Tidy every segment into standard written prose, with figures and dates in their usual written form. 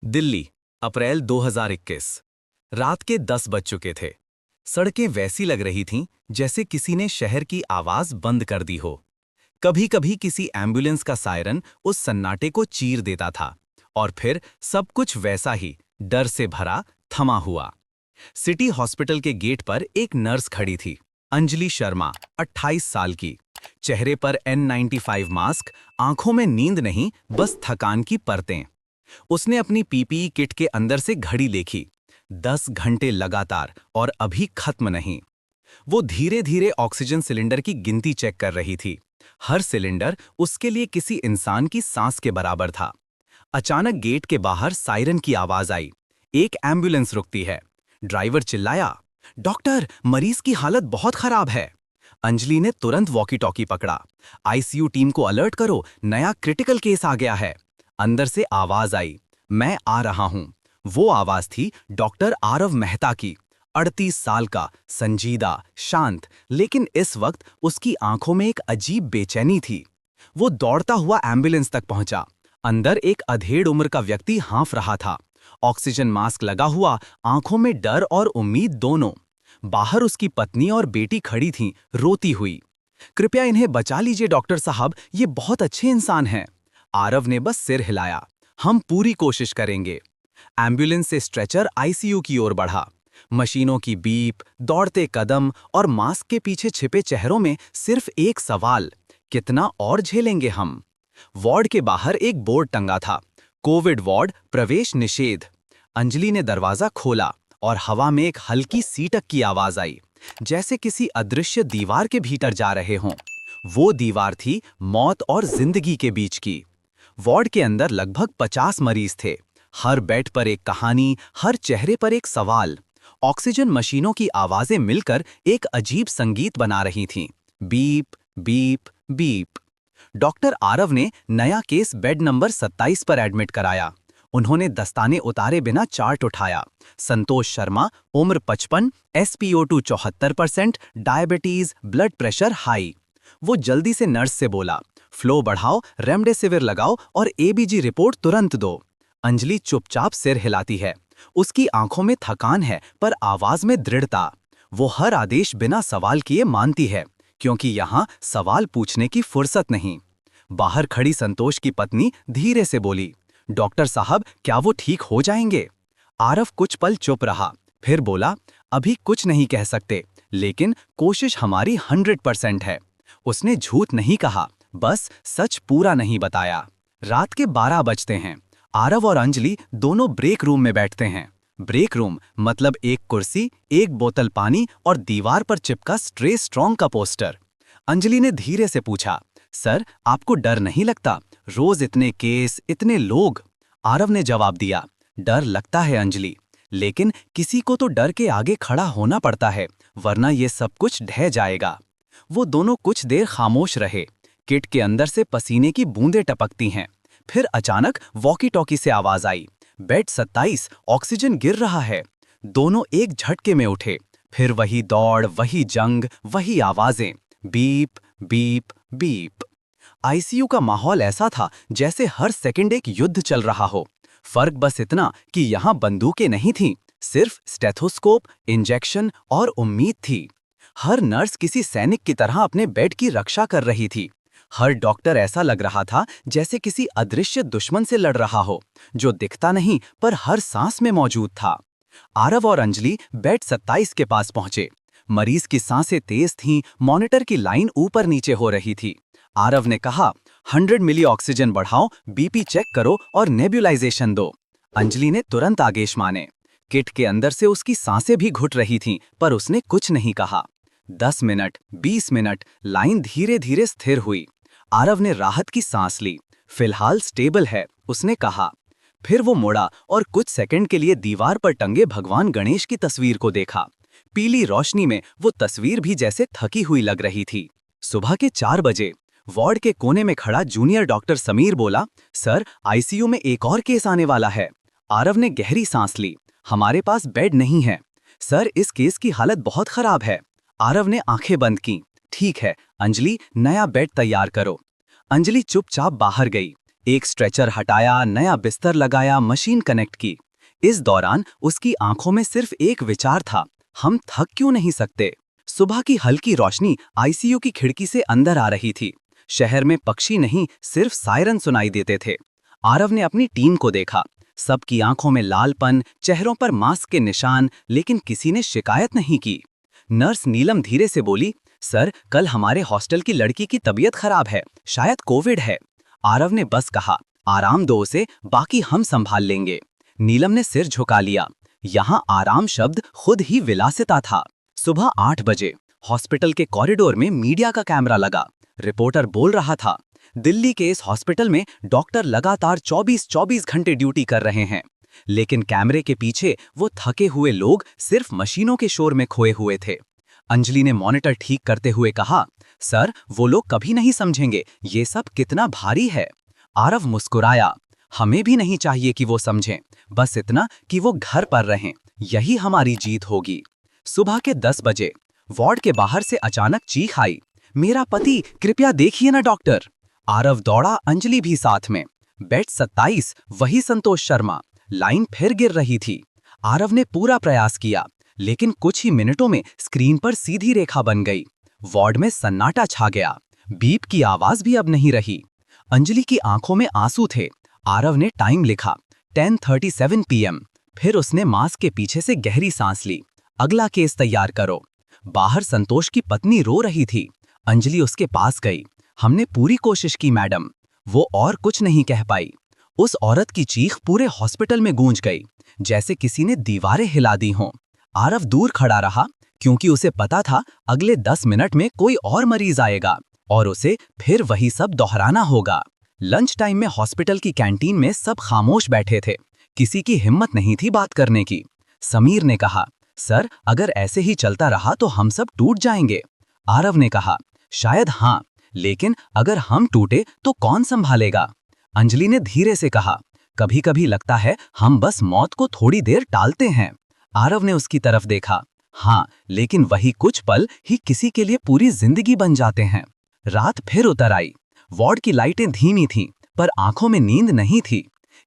दिल्ली, अप्रैल 2021। रात के 10 बज चुके थे। सड़कें वैसी लग रही थीं जैसे किसी ने शहर की आवाज बंद कर दी हो। कभी कभी किसी एम्बुलेंस का सायरन उस सन्नाटे को चीर देता था, और फिर सब कुछ वैसा ही डर से भरा, थमा हुआ। सिटी हॉस्पिटल के गेट पर एक नर्स खड़ी थी, अंजलि शर्मा, 28 साल की। चेहरे पर N95 मास्क, आंखों में नींद नहीं, बस थकान की परतें। उसने अपनी पीपीई किट के अंदर से घड़ी देखी। 10 घंटे लगातार, और अभी खत्म नहीं। वो धीरे धीरे ऑक्सीजन सिलेंडर की गिनती चेक कर रही थी। हर सिलेंडर उसके लिए किसी इंसान की सांस के बराबर था। अचानक गेट के बाहर सायरन की आवाज आई। एक एम्बुलेंस रुकती है। ड्राइवर चिल्लाया, डॉक्टर, मरीज की हालत बहुत खराब है। अंजलि ने तुरंत वॉकी टॉकी पकड़ा। आईसीयू टीम को अलर्ट करो, नया क्रिटिकल केस आ गया है। अंदर से आवाज आई, मैं आ रहा हूं। वो आवाज थी डॉक्टर आरव मेहता की। 38 साल का, संजीदा, शांत, लेकिन इस वक्त उसकी आंखों में एक अजीब बेचैनी थी। वो दौड़ता हुआ एम्बुलेंस तक पहुंचा। अंदर एक अधेड़ उम्र का व्यक्ति हाँफ रहा था, ऑक्सीजन मास्क लगा हुआ, आंखों में डर और उम्मीद दोनों। बाहर उसकी पत्नी और बेटी खड़ी थीं, रोती हुई। कृपया इन्हें बचा लीजिए डॉक्टर साहब, ये बहुत अच्छे इंसान हैं। आरव ने बस सिर हिलाया। हम पूरी कोशिश करेंगे। एम्बुलेंस से स्ट्रेचर आईसीयू की ओर बढ़ा। मशीनों की बीप, दौड़ते कदम और मास्क के पीछे छिपे चेहरों में सिर्फ एक सवाल, कितना और झेलेंगे हम। वार्ड के बाहर एक बोर्ड टंगा था, कोविड वार्ड, प्रवेश निषेध। अंजलि ने दरवाजा खोला और हवा में एक हल्की सीटक की आवाज आई, जैसे किसी अदृश्य दीवार के भीतर जा रहे हों। वो दीवार थी मौत और जिंदगी के बीच की। वार्ड के अंदर लगभग 50 मरीज थे। हर बेड पर एक कहानी, हर चेहरे पर एक सवाल। ऑक्सीजन मशीनों की आवाजें मिलकर एक अजीब संगीत बना रही थीं। Beep, beep, beep. Doctor Aarav ने नया केस बेड नंबर 27 पर एडमिट कराया। उन्होंने दस्ताने उतारे बिना चार्ट उठाया। संतोष शर्मा, उम्र 55, SpO2 74%, diabetes, blood pressure high. वो जल्दी से नर्स से बोला, फ्लो बढ़ाओ, रेमडेसिविर लगाओ और एबीजी रिपोर्ट तुरंत दो। अंजलि चुपचाप सिर हिलाती है। उसकी आंखों में थकान है, पर आवाज में दृढ़ता। वो हर आदेश बिना सवाल किए मानती है, क्योंकि यहाँ सवाल पूछने की फुर्सत नहीं। बाहर खड़ी संतोष की पत्नी धीरे से बोली, डॉक्टर साहब, क्या वो ठीक हो जाएंगे? आरव कुछ पल चुप रहा, फिर बोला, अभी कुछ नहीं कह सकते, लेकिन कोशिश हमारी 100% है। उसने झूठ नहीं कहा, बस सच पूरा नहीं बताया। रात के 12 बजते हैं। आरव और अंजलि दोनों ब्रेक रूम में बैठते हैं। ब्रेक रूम मतलब एक कुर्सी, एक बोतल पानी और दीवार पर चिपका स्टे स्ट्रॉन्ग का पोस्टर। अंजलि ने धीरे से पूछा, सर, आपको डर नहीं लगता? रोज इतने केस, इतने लोग। आरव ने जवाब दिया, डर लगता है अंजलि, लेकिन किसी को तो डर के आगे खड़ा होना पड़ता है, वरना ये सब कुछ ढह जाएगा। वो दोनों कुछ देर खामोश रहे। किट के अंदर से पसीने की बूंदें टपकती हैं। फिर अचानक वॉकी टॉकी से आवाज आई, बेड 27, ऑक्सीजन गिर रहा है। दोनों एक झटके में उठे। फिर वही दौड़, वही जंग, वही आवाजें, बीप, बीप, बीप। आईसीयू का माहौल ऐसा था जैसे हर सेकंड एक युद्ध चल रहा हो। फर्क बस इतना कि यहाँ बंदूकें नहीं थीं, सिर्फ स्टेथोस्कोप, इंजेक्शन और उम्मीद थी। हर नर्स किसी सैनिक की तरह अपने बेड की रक्षा कर रही थी। हर डॉक्टर ऐसा लग रहा था जैसे किसी अदृश्य दुश्मन से लड़ रहा हो, जो दिखता नहीं पर हर सांस में मौजूद था। आरव और अंजलि बेड 27 के पास पहुंचे। मरीज की सांसें तेज थीं, मॉनिटर की लाइन ऊपर नीचे हो रही थी। आरव ने कहा, 100 मिली ऑक्सीजन बढ़ाओ, बीपी चेक करो और नेबुलाइजेशन दो। अंजलि ने तुरंत आदेश माने। किट के अंदर से उसकी सांसें भी घुट रही थीं, पर उसने कुछ नहीं कहा। 10 मिनट, 20 मिनट, लाइन धीरे धीरे स्थिर हुई। आरव ने राहत की सांस ली। फिलहाल स्टेबल है, उसने कहा। फिर वो मुड़ा और कुछ सेकंड के लिए दीवार पर टंगे भगवान गणेश की तस्वीर को देखा। पीली रोशनी में वो तस्वीर भी जैसे थकी हुई लग रही थी। सुबह के 4 बजे वार्ड के कोने में खड़ा जूनियर डॉक्टर समीर बोला, सर, आईसीयू में एक और केस आने वाला है। आरव ने गहरी सांस ली। हमारे पास बेड नहीं है सर, इस केस की हालत बहुत खराब है। आरव ने आंखें बंद की। ठीक है अंजलि, नया बेड तैयार करो। अंजलि चुपचाप बाहर गई। एक स्ट्रेचर हटाया, नया बिस्तर लगाया, मशीन कनेक्ट की। इस दौरान उसकी आंखों में सिर्फ एक विचार था, हम थक क्यों नहीं सकते। सुबह की हल्की रोशनी आईसीयू की खिड़की से अंदर आ रही थी। शहर में पक्षी नहीं, सिर्फ सायरन सुनाई देते थे। आरव ने अपनी टीम को देखा। सबकी आंखों में लालपन, चेहरों पर मास्क के निशान, लेकिन किसी ने शिकायत नहीं की। नर्स नीलम धीरे से बोली, सर, कल हमारे हॉस्टल की लड़की की तबीयत खराब है, शायद कोविड है। आरव ने बस कहा, आराम दो उसे, बाकी हम संभाल लेंगे। नीलम ने सिर झुका लिया। यहाँ आराम शब्द खुद ही विलासिता था। सुबह 8 बजे हॉस्पिटल के कॉरिडोर में मीडिया का कैमरा लगा। रिपोर्टर बोल रहा था, दिल्ली के इस हॉस्पिटल में डॉक्टर लगातार 24-24 घंटे ड्यूटी कर रहे हैं। लेकिन कैमरे के पीछे वो थके हुए लोग सिर्फ मशीनों के शोर में खोए हुए थे। अंजलि ने मॉनिटर ठीक करते हुए कहा, सर, वो लोग कभी नहीं समझेंगे ये सब कितना भारी है। आरव मुस्कुराया, हमें भी नहीं चाहिए कि वो समझें, बस इतना कि वो घर पर रहें, यही हमारी जीत होगी। सुबह के 10 बजे वार्ड के बाहर से अचानक चीख आई, मेरा पति, कृपया देखिए ना डॉक्टर। आरव दौड़ा, अंजलि भी साथ में। बेड 27, वही संतोष शर्मा। लाइन फिर गिर रही थी। आरव ने पूरा प्रयास किया, लेकिन कुछ ही मिनटों में स्क्रीन पर सीधी रेखा बन गई। वार्ड में सन्नाटा छा गया। बीप की आवाज भी अब नहीं रही। अंजलि की आंखों में आंसू थे। आरव ने टाइम लिखा, 10:37 PM। फिर उसने मास्क के पीछे से गहरी सांस ली। अगला केस तैयार करो। बाहर संतोष की पत्नी रो रही थी। अंजलि उसके पास गई। हमने पूरी कोशिश की मैडम। वो और कुछ नहीं कह पाई। उस औरत की चीख पूरे हॉस्पिटल में गूंज गई, जैसे किसी ने दीवारें हिला दी हों। आरव दूर खड़ा रहा, क्योंकि उसे पता था अगले 10 मिनट में कोई और मरीज आएगा और उसे फिर वही सब दोहराना होगा। लंच टाइम में हॉस्पिटल की कैंटीन में सब खामोश बैठे थे। किसी की हिम्मत नहीं थी बात करने की। समीर ने कहा, सर, अगर ऐसे ही चलता रहा तो हम सब टूट जाएंगे। आरव ने कहा, शायद हाँ, लेकिन अगर हम टूटे तो कौन संभालेगा। अंजलि ने धीरे से कहा, कभी कभी लगता है हम बस मौत को थोड़ी देर टालते हैं। आरव ने उसकी तरफ देखा, हाँ, लेकिन वही कुछ पल ही किसी के लिए पूरी जिंदगी बन जाते हैं। रात फिर उतर आई। वार्ड की लाइटें धीमी थीं, पर आंखों में नींद नहीं थी।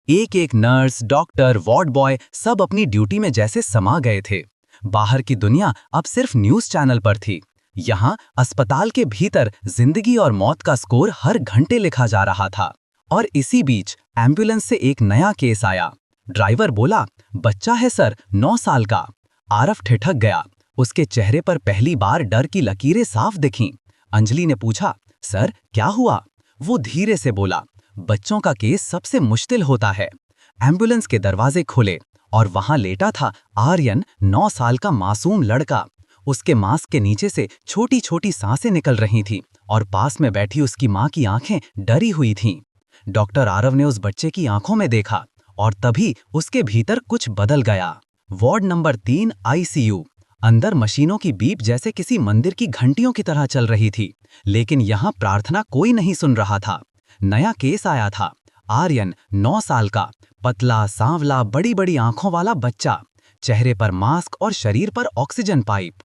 एक एक नर्स, डॉक्टर, वार्ड बॉय सब अपनी ड्यूटी में जैसे समा गए थे। बाहर की दुनिया अब सिर्फ न्यूज चैनल पर थी। यहाँ अस्पताल के भीतर जिंदगी और मौत का स्कोर हर घंटे लिखा जा रहा था। और इसी बीच एम्बुलेंस से एक नया केस आया। ड्राइवर बोला, बच्चा है सर, 9 साल का। आरव ठिठक गया। उसके चेहरे पर पहली बार डर की लकीरें साफ दिखीं। अंजलि ने पूछा, सर, क्या हुआ? वो धीरे से बोला, बच्चों का केस सबसे मुश्किल होता है। एम्बुलेंस के दरवाजे खुले और वहां लेटा था आर्यन, 9 साल का मासूम लड़का। उसके मास्क के नीचे से छोटी छोटी सांसें निकल रही थीं और पास में बैठी उसकी मां की आंखें डरी हुई थीं। डॉक्टर आरव ने उस बच्चे की आंखों में देखा और तभी उसके भीतर कुछ बदल गया। Ward number 3 ICU. अंदर मशीनों की बीप जैसे किसी मंदिर की घंटियों की तरह चल रही थी, लेकिन यहाँ प्रार्थना कोई नहीं सुन रहा था। नया केस आया था। आर्यन, 9 साल का, पतला, सांवला, बड़ी बड़ी आंखों वाला बच्चा। चेहरे पर मास्क और शरीर पर ऑक्सीजन पाइप।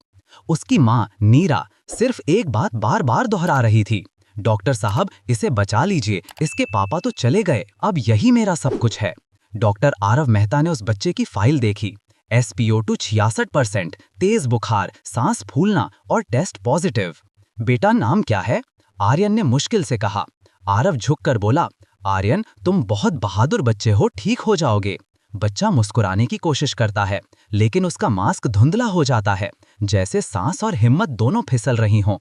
उसकी मां नीरा सिर्फ एक बात बार बार दोहरा रही थी, डॉक्टर साहब, इसे बचा लीजिए, इसके पापा तो चले गए, अब यही मेरा सब कुछ है। डॉक्टर आरव मेहता ने उस बच्चे की फाइल देखी। SpO2 66%, तेज बुखार, सांस फूलना और टेस्ट पॉजिटिव। बेटा, नाम क्या है? आर्यन ने मुश्किल से कहा। आरव झुककर बोला, आर्यन, तुम बहुत बहादुर बच्चे हो, ठीक हो जाओगे। बच्चा मुस्कुराने की कोशिश करता है, लेकिन उसका मास्क धुंधला हो जाता है, जैसे सांस और हिम्मत दोनों फिसल रही हों।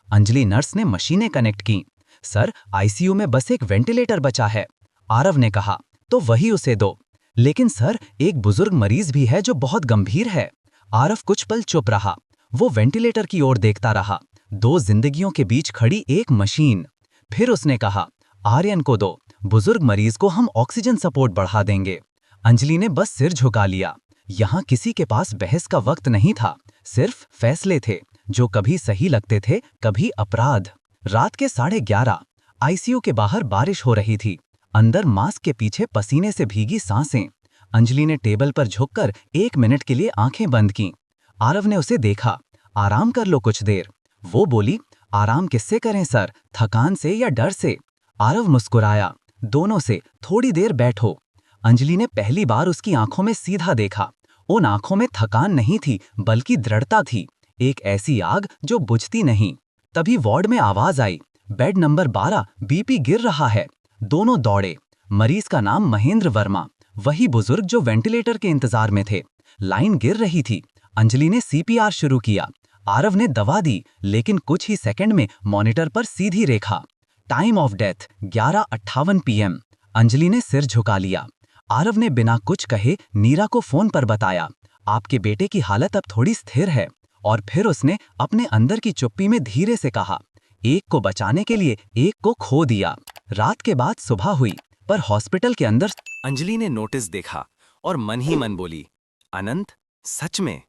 अंजलि नर्स ने मशीनें कनेक्ट की। सर, आईसीयू में बस एक वेंटिलेटर बचा है। आरव ने कहा, तो वही उसे दो। लेकिन सर, एक बुजुर्ग मरीज भी है जो बहुत गंभीर है। आरव कुछ पल चुप रहा। वो वेंटिलेटर की ओर देखता रहा। 2 जिंदगियों के बीच खड़ी एक मशीन। फिर उसने कहा, आर्यन को दो, बुजुर्ग मरीज को हम ऑक्सीजन सपोर्ट बढ़ा देंगे। अंजलि ने बस सिर झुका लिया। यहाँ किसी के पास बहस का वक्त नहीं था, सिर्फ फैसले थे, जो कभी सही लगते थे, कभी अपराध। रात के 11:30 आईसीयू के बाहर बारिश हो रही थी। अंदर मास्क के पीछे पसीने से भीगी सांसें। अंजलि ने टेबल पर झुककर 1 मिनट के लिए आंखें बंद कीं। आरव ने उसे देखा। आराम कर लो कुछ देर। वो बोली, आराम किससे करें सर, थकान से या डर से? आरव मुस्कुराया। दोनों से थोड़ी देर बैठो। अंजलि ने पहली बार उसकी आंखों में सीधा देखा। उन आंखों में थकान नहीं थी, बल्कि दृढ़ता थी, एक ऐसी आग जो बुझती नहीं। तभी वार्ड में आवाज आई, बेड नंबर 12, बीपी गिर रहा है। दोनों दौड़े। मरीज का नाम महेंद्र वर्मा, वही बुजुर्ग जो वेंटिलेटर के इंतजार में थे। लाइन गिर रही थी। अंजलि ने सीपीआर शुरू किया। आरव ने दवा दी, लेकिन कुछ ही सेकंड में मॉनिटर पर सीधी रेखा। Time of death 11:58 PM. Anjali ने सिर झुका लिया। आरव ने बिना कुछ कहे नीरा को फोन पर बताया, आपके बेटे की हालत अब थोड़ी स्थिर है। और फिर उसने अपने अंदर की चुप्पी में धीरे से कहा, एक को बचाने के लिए एक को खो दिया। रात के बाद सुबह हुई, पर हॉस्पिटल के अंदर अंजलि ने नोटिस देखा और मन ही मन बोली, अनंत, सच में।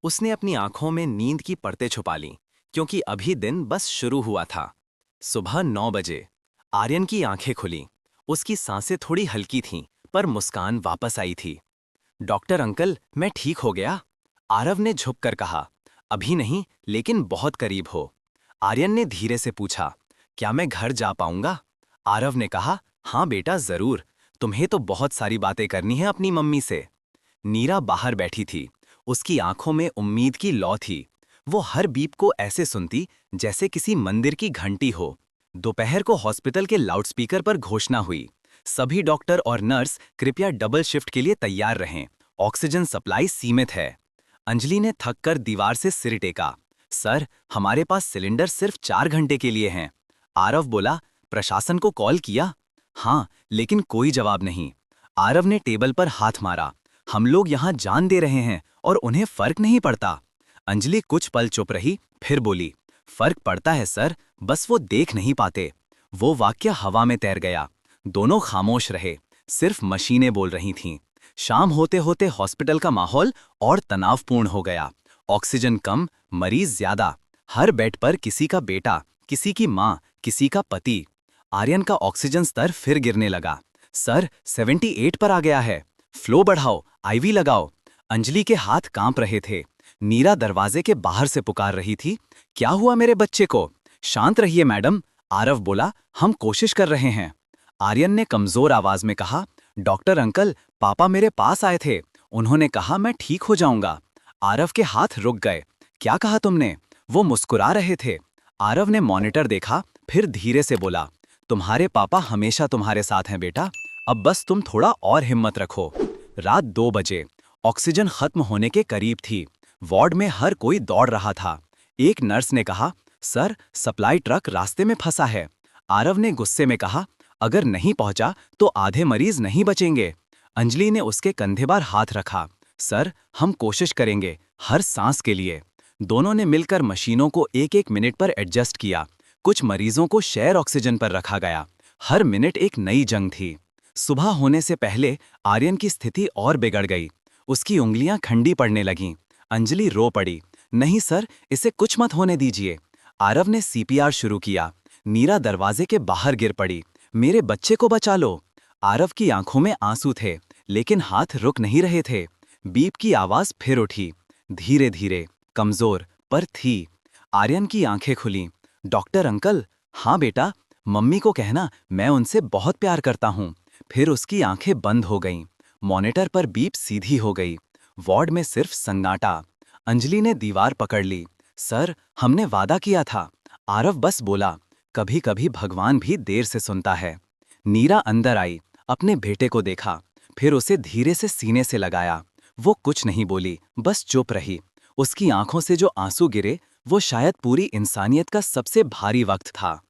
उसने अपनी आंखों में नींद की परतें छुपा लीं, क्योंकि अभी दिन बस शुरू हुआ था। सुबह 9 बजे आर्यन की आंखें खुलीं। उसकी सांसें थोड़ी हल्की थीं, पर मुस्कान वापस आई थी। डॉक्टर अंकल, मैं ठीक हो गया? आरव ने झुककर कहा, अभी नहीं, लेकिन बहुत करीब हो। आर्यन ने धीरे से पूछा, क्या मैं घर जा पाऊंगा? आरव ने कहा, हाँ बेटा, जरूर। तुम्हें तो बहुत सारी बातें करनी है अपनी मम्मी से। नीरा बाहर बैठी थी। उसकी आंखों में उम्मीद की लौ थी। वो हर बीप को ऐसे सुनती जैसे किसी मंदिर की घंटी हो। दोपहर को हॉस्पिटल के लाउडस्पीकर पर घोषणा हुई, सभी डॉक्टर और नर्स कृपया डबल शिफ्ट के लिए तैयार रहें, ऑक्सीजन सप्लाई सीमित है। अंजलि ने थककर दीवार से सिर टेका, सर, हमारे पास सिलेंडर सिर्फ 4 घंटे के लिए हैं। आरव बोला, प्रशासन को कॉल किया? हाँ, लेकिन कोई जवाब नहीं। आरव ने टेबल पर हाथ मारा, हम लोग यहाँ जान दे रहे हैं और उन्हें फर्क नहीं पड़ता। अंजलि कुछ पल चुप रही, फिर बोली, फर्क पड़ता है सर, बस वो देख नहीं पाते। वो वाक्य हवा में तैर गया। दोनों खामोश रहे, सिर्फ मशीनें बोल रही थीं। शाम होते होते हॉस्पिटल का माहौल और तनावपूर्ण हो गया। ऑक्सीजन कम, मरीज ज्यादा। हर बेड पर किसी का बेटा, किसी की माँ, किसी का पति। आर्यन का ऑक्सीजन स्तर फिर गिरने लगा। सर, 78 पर आ गया है, फ्लो बढ़ाओ, आईवी लगाओ। अंजलि के हाथ कांप रहे थे। नीरा दरवाजे के बाहर से पुकार रही थी, क्या हुआ मेरे बच्चे को? शांत रहिए मैडम। आरव बोला, हम कोशिश कर रहे हैं। आर्यन ने कमजोर आवाज में कहा, डॉक्टर अंकल, पापा मेरे पास आए थे, उन्होंने कहा मैं ठीक हो जाऊंगा। आरव के हाथ रुक गए। क्या कहा तुमने? वो मुस्कुरा रहे थे। आरव ने मॉनिटर देखा, फिर धीरे से बोला, तुम्हारे पापा हमेशा तुम्हारे साथ हैं बेटा, अब बस तुम थोड़ा और हिम्मत रखो। रात 2 बजे ऑक्सीजन खत्म होने के करीब थी। वार्ड में हर कोई दौड़ रहा था। एक नर्स ने कहा, सर, सप्लाई ट्रक रास्ते में फंसा है। आरव ने गुस्से में कहा, अगर नहीं पहुंचा तो आधे मरीज नहीं बचेंगे। अंजलि ने उसके कंधे पर हाथ रखा, सर, हम कोशिश करेंगे, हर सांस के लिए। दोनों ने मिलकर मशीनों को 1-1 मिनट पर एडजस्ट किया। कुछ मरीजों को शेयर ऑक्सीजन पर रखा गया। हर मिनट एक नई जंग थी। सुबह होने से पहले आर्यन की स्थिति और बिगड़ गई। उसकी उंगलियां ठंडी पड़ने लगीं। अंजलि रो पड़ी, नहीं सर, इसे कुछ मत होने दीजिए। आरव ने सीपीआर शुरू किया। नीरा दरवाजे के बाहर गिर पड़ी, मेरे बच्चे को बचा लो। आरव की आंखों में आंसू थे, लेकिन हाथ रुक नहीं रहे थे। बीप की आवाज फिर उठी, धीरे धीरे, कमजोर, पर थी। आर्यन की आंखें खुलीं, डॉक्टर अंकल? हाँ बेटा, मम्मी को कहना मैं उनसे बहुत प्यार करता हूँ। फिर उसकी आंखें बंद हो गईं। मॉनिटर पर बीप सीधी हो गई। वार्ड में सिर्फ सन्नाटा। अंजलि ने दीवार पकड़ ली, सर, हमने वादा किया था। आरव बस बोला, कभी कभी भगवान भी देर से सुनता है। नीरा अंदर आई, अपने बेटे को देखा, फिर उसे धीरे से सीने से लगाया। वो कुछ नहीं बोली, बस चुप रही। उसकी आंखों से जो आंसू गिरे, वो शायद पूरी इंसानियत का सबसे भारी वक्त था।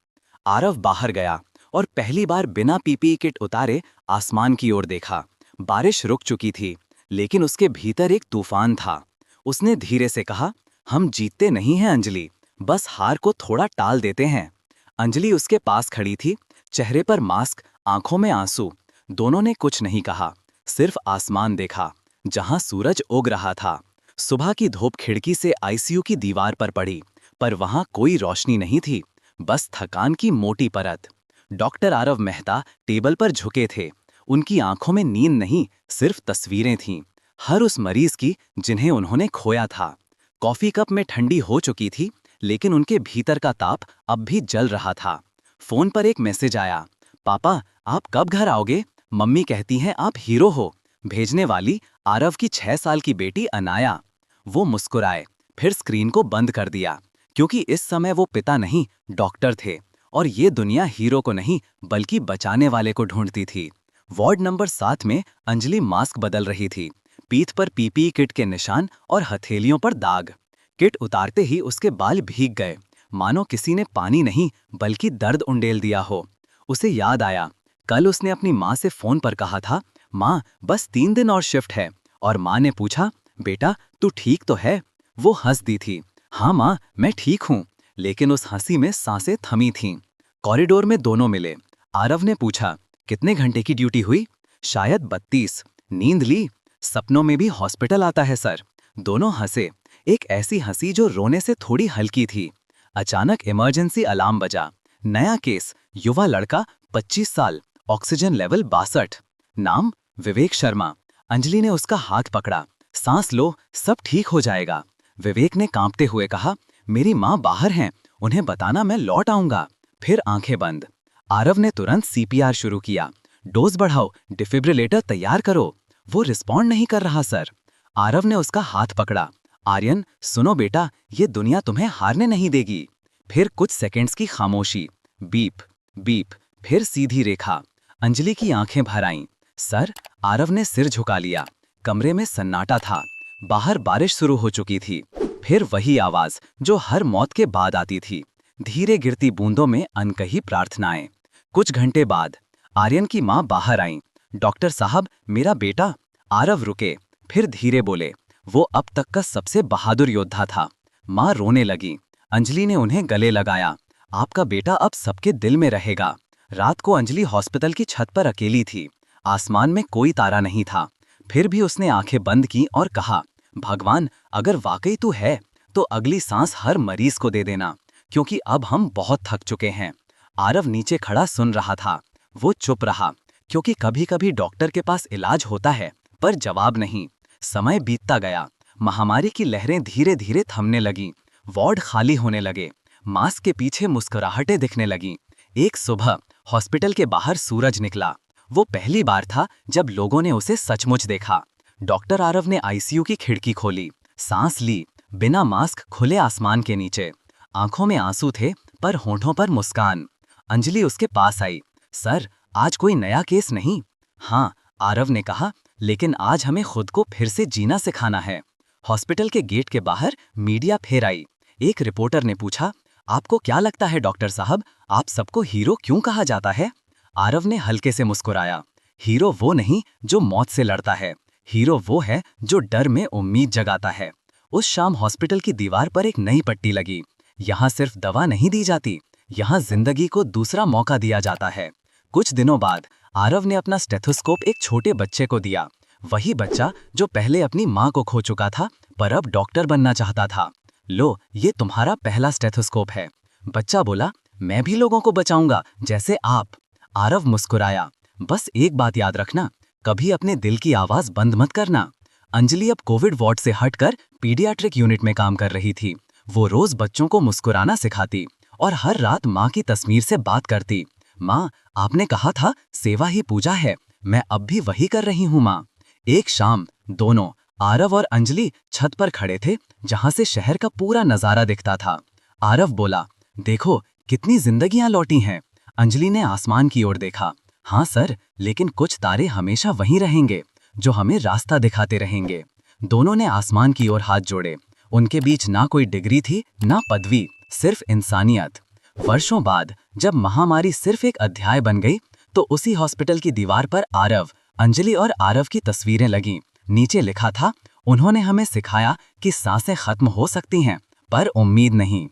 आरव बाहर गया और पहली बार बिना पीपीई किट उतारे आसमान की ओर देखा। बारिश रुक चुकी थी, लेकिन उसके भीतर एक तूफान था। उसने धीरे से कहा, हम जीतते नहीं हैं अंजलि, बस हार को थोड़ा टाल देते हैं। अंजलि उसके पास खड़ी थी, चेहरे पर मास्क, आंखों में आंसू। दोनों ने कुछ नहीं कहा, सिर्फ आसमान देखा, जहां सूरज उग रहा था। सुबह की धूप खिड़की से आईसीयू की दीवार पर पड़ी, पर वहां कोई रोशनी नहीं थी, बस थकान की मोटी परत। डॉक्टर आरव मेहता टेबल पर झुके थे। उनकी आंखों में नींद नहीं, सिर्फ तस्वीरें थीं, हर उस मरीज की जिन्हें उन्होंने खोया था। कॉफी कप में ठंडी हो चुकी थी, लेकिन उनके भीतर का ताप अब भी जल रहा था। फोन पर एक मैसेज आया, पापा, आप कब घर आओगे? मम्मी कहती हैं आप हीरो हो। भेजने वाली आरव की 6 साल की बेटी अनाया। वो मुस्कुराए, फिर स्क्रीन को बंद कर दिया, क्योंकि इस समय वो पिता नहीं, डॉक्टर थे, और ये दुनिया हीरो को नहीं बल्कि बचाने वाले को ढूंढती थी। वार्ड नंबर 7 में अंजलि मास्क बदल रही थी। पीठ पर पीपीई किट के निशान और हथेलियों पर दाग। किट उतारते ही उसके बाल भीग गए, मानो किसी ने पानी नहीं बल्कि दर्द उंडेल दिया हो। उसे याद आया, कल उसने अपनी माँ से फोन पर कहा था, माँ बस 3 दिन और शिफ्ट है। और माँ ने पूछा, बेटा तू ठीक तो है? वो हंस दी थी, हाँ माँ मैं ठीक हूँ। लेकिन उस हंसी में सांसें थमी थीं। कॉरिडोर में दोनों मिले। आरव ने पूछा, कितने घंटे की ड्यूटी हुई? शायद 32। नींद ली? सपनों में भी हॉस्पिटल आता है सर। दोनों हंसे, एक ऐसी हंसी जो रोने से थोड़ी हल्की थी। अचानक इमरजेंसी अलार्म बजा। नया केस, युवा लड़का 25 साल, ऑक्सीजन लेवल 62। नाम विवेक शर्मा। अंजलि ने उसका हाथ पकड़ा, सांस लो, सब ठीक हो जाएगा। विवेक ने कांपते हुए कहा, मेरी माँ बाहर हैं, उन्हें बताना मैं लौट आऊंगा। फिर आंखें बंद। आरव ने तुरंत सीपीआर शुरू किया। डोज बढ़ाओ, डिफिब्रिलेटर तैयार करो। वो रिस्पॉन्ड नहीं कर रहा सर। आरव ने उसका हाथ पकड़ा, आर्यन सुनो बेटा, ये दुनिया तुम्हें हारने नहीं देगी। फिर कुछ सेकंड्स की खामोशी। बीप बीप, फिर सीधी रेखा। अंजलि की आंखें भर आईं। सर, आरव ने सिर झुका लिया। कमरे में सन्नाटा था। बाहर बारिश शुरू हो चुकी थी। फिर वही आवाज जो हर मौत के बाद आती थी, धीरे गिरती बूंदों में अनकही प्रार्थनाएं। कुछ घंटे बाद आर्यन की मां बाहर आईं। डॉक्टर साहब, मेरा बेटा। आरव रुके, फिर धीरे बोले, वो अब तक का सबसे बहादुर योद्धा था। मां रोने लगी। अंजलि ने उन्हें गले लगाया। आपका बेटा अब सबके दिल में रहेगा। रात को अंजलि हॉस्पिटल की छत पर अकेली थी। आसमान में कोई तारा नहीं था। फिर भी उसने आंखें बंद की और कहा, भगवान अगर वाकई तू है तो अगली सांस हर मरीज को दे देना, क्योंकि अब हम बहुत थक चुके हैं। आरव नीचे खड़ा सुन रहा था। वो चुप रहा, क्योंकि कभी कभी डॉक्टर के पास इलाज होता है पर जवाब नहीं। समय बीतता गया। महामारी की लहरें धीरे धीरे थमने लगीं। वार्ड खाली होने लगे। मास्क के पीछे मुस्कुराहटें दिखने लगीं। एक सुबह हॉस्पिटल के बाहर सूरज निकला। वो पहली बार था जब लोगों ने उसे सचमुच देखा। डॉक्टर आरव ने आईसीयू की खिड़की खोली, सांस ली, बिना मास्क, खुले आसमान के नीचे। आंखों में आंसू थे पर होंठों पर मुस्कान। अंजलि उसके पास आई। सर, आज कोई नया केस नहीं? हाँ, आरव ने कहा, लेकिन आज हमें खुद को फिर से जीना सिखाना है। हॉस्पिटल के गेट के बाहर मीडिया फिर आई। एक रिपोर्टर ने पूछा, आपको क्या लगता है डॉक्टर साहब, आप सबको हीरो क्यों कहा जाता है? आरव ने हल्के से मुस्कुराया, हीरो वो नहीं जो मौत से लड़ता है, हीरो वो है जो डर में उम्मीद जगाता है। उस शाम हॉस्पिटल की दीवार पर एक नई पट्टी लगी। यहाँ सिर्फ दवा नहीं दी जाती, यहाँ जिंदगी को दूसरा मौका दिया जाता है। कुछ दिनों बाद आरव ने अपना स्टेथोस्कोप एक छोटे बच्चे को दिया। वही बच्चा जो पहले अपनी माँ को खो चुका था पर अब डॉक्टर बनना चाहता था। लो, ये तुम्हारा पहला स्टेथोस्कोप है। बच्चा बोला, मैं भी लोगों को बचाऊंगा जैसे आप। आरव मुस्कुराया, बस एक बात याद रखना, कभी अपने दिल की आवाज बंद मत करना। अंजलि अब कोविड वार्ड से हटकर पीडियाट्रिक यूनिट में काम कर रही थी। वो रोज बच्चों को मुस्कुराना सिखाती और हर रात माँ की तस्वीर से बात करती। माँ, आपने कहा था सेवा ही पूजा है, मैं अब भी वही कर रही हूँ माँ। एक शाम दोनों, आरव और अंजलि, छत पर खड़े थे जहाँ से शहर का पूरा नजारा दिखता था। आरव बोला, देखो कितनी जिंदगियां लौटी हैं। अंजलि ने आसमान की ओर देखा। हाँ सर, लेकिन कुछ तारे हमेशा वहीं रहेंगे जो हमें रास्ता दिखाते रहेंगे। दोनों ने आसमान की ओर हाथ जोड़े। उनके बीच ना कोई डिग्री थी ना पदवी, सिर्फ इंसानियत। वर्षों बाद जब महामारी सिर्फ एक अध्याय बन गई तो उसी हॉस्पिटल की दीवार पर आरव, अंजलि और आरव की तस्वीरें लगीं। नीचे लिखा था, उन्होंने हमें सिखाया कि सांसें खत्म हो सकती हैं पर उम्मीद नहीं।